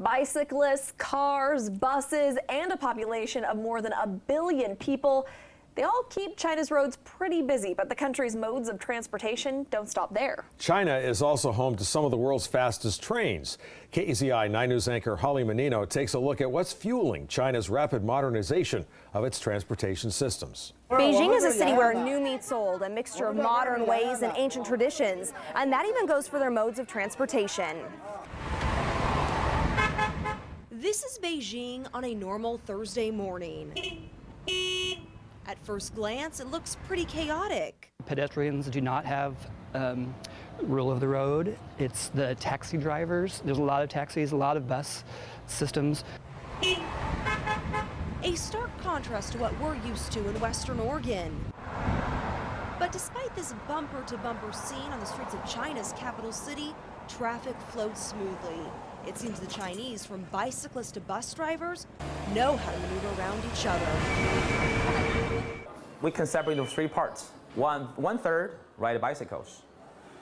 Bicyclists, cars, buses, and a population of more than 1 billion people. They all keep China's roads pretty busy, but the country's modes of transportation don't stop there. China is also home to some of the world's fastest trains. KEZI 9 News anchor Holly Menino takes a look at what's fueling China's rapid modernization of its transportation systems. Beijing is a city where new meets old, a mixture of modern ways and ancient traditions, and that even goes for their modes of transportation. This is Beijing on a normal Thursday morning. At first glance, it looks pretty chaotic. Pedestrians do not have rule of the road. It's the taxi drivers. There's a lot of taxis, a lot of bus systems. A stark contrast to what we're used to in Western Oregon. But despite this bumper-to-bumper scene on the streets of China's capital city, traffic flows smoothly. It seems the Chinese, from bicyclists to bus drivers, know how to maneuver around each other. We can separate into 3 parts. One third ride bicycles.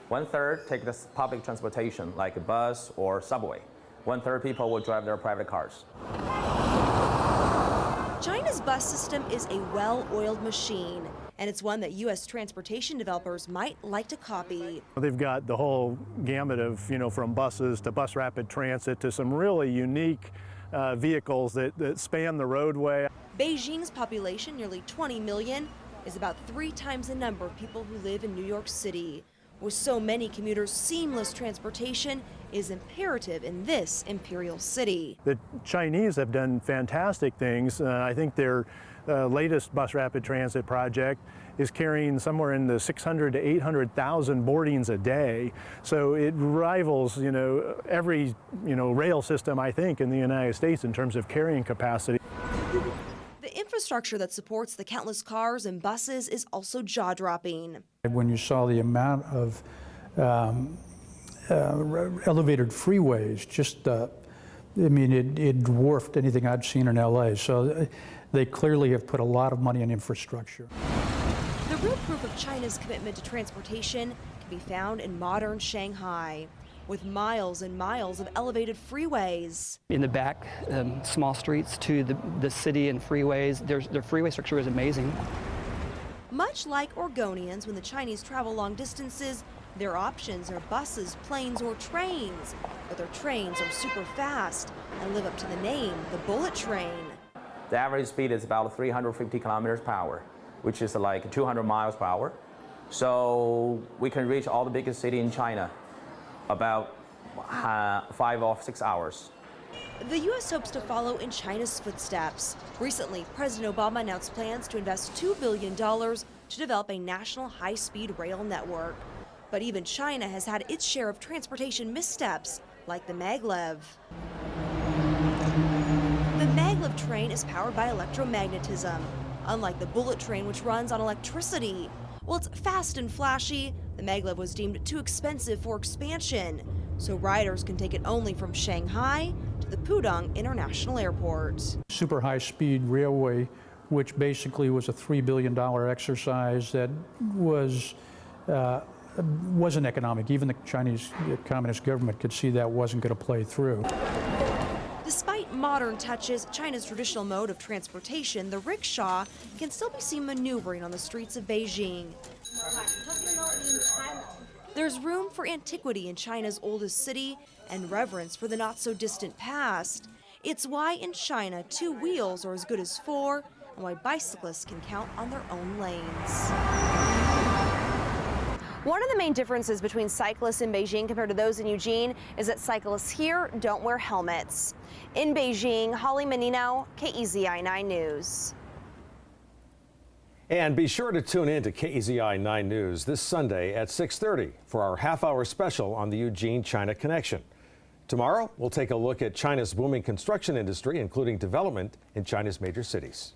1/3 take this public transportation like a bus or subway. 1/3 people will drive their private cars. China's bus system is a well-oiled machine, and it's one that U.S. transportation developers might like to copy. They've got the whole gamut of, from buses to bus rapid transit to some really unique vehicles that span the roadway. Beijing's population, nearly 20 million, is about 3 times the number of people who live in New York City. With so many commuters, seamless transportation is imperative in this imperial city. The Chinese have done fantastic things. I think their latest bus rapid transit project is carrying somewhere in the 600 to 800,000 boardings a day. So it rivals, every, rail system, I think, in the United States in terms of carrying capacity. The infrastructure that supports the countless cars and buses is also jaw-dropping. When you saw the amount of elevated freeways, it dwarfed anything I'd seen in LA. So they clearly have put a lot of money in infrastructure. The real proof of China's commitment to transportation can be found in modern Shanghai, with miles and miles of elevated freeways. In the back, small streets to the city and freeways, their freeway structure is amazing. Much like Oregonians, when the Chinese travel long distances, their options are buses, planes, or trains. But their trains are super fast and live up to the name, the bullet train. The average speed is about 350 kilometers per hour, which is like 200 miles per hour. So we can reach all the biggest cities in China about 5 or 6 hours. The U.S. hopes to follow in China's footsteps. Recently, President Obama announced plans to invest $2 billion to develop a national high-speed rail network. But even China has had its share of transportation missteps, like the maglev. The maglev train is powered by electromagnetism, unlike the bullet train, which runs on electricity. While it's fast and flashy, the maglev was deemed too expensive for expansion, so riders can take it only from Shanghai to the Pudong International Airport. Super high-speed railway, which basically was a $3 billion exercise that wasn't economic. Even the Chinese Communist government could see that wasn't going to play through. Despite modern touches, China's traditional mode of transportation, the rickshaw, can still be seen maneuvering on the streets of Beijing. There's room for antiquity in China's oldest city and reverence for the not-so-distant past. It's why in China, 2 wheels are as good as 4, and why bicyclists can count on their own lanes. One of the main differences between cyclists in Beijing compared to those in Eugene is that cyclists here don't wear helmets. In Beijing, Holly Menino, KEZI 9 News. And be sure to tune in to KEZI 9 News this Sunday at 6:30 for our half-hour special on the Eugene-China connection. Tomorrow, we'll take a look at China's booming construction industry, including development in China's major cities.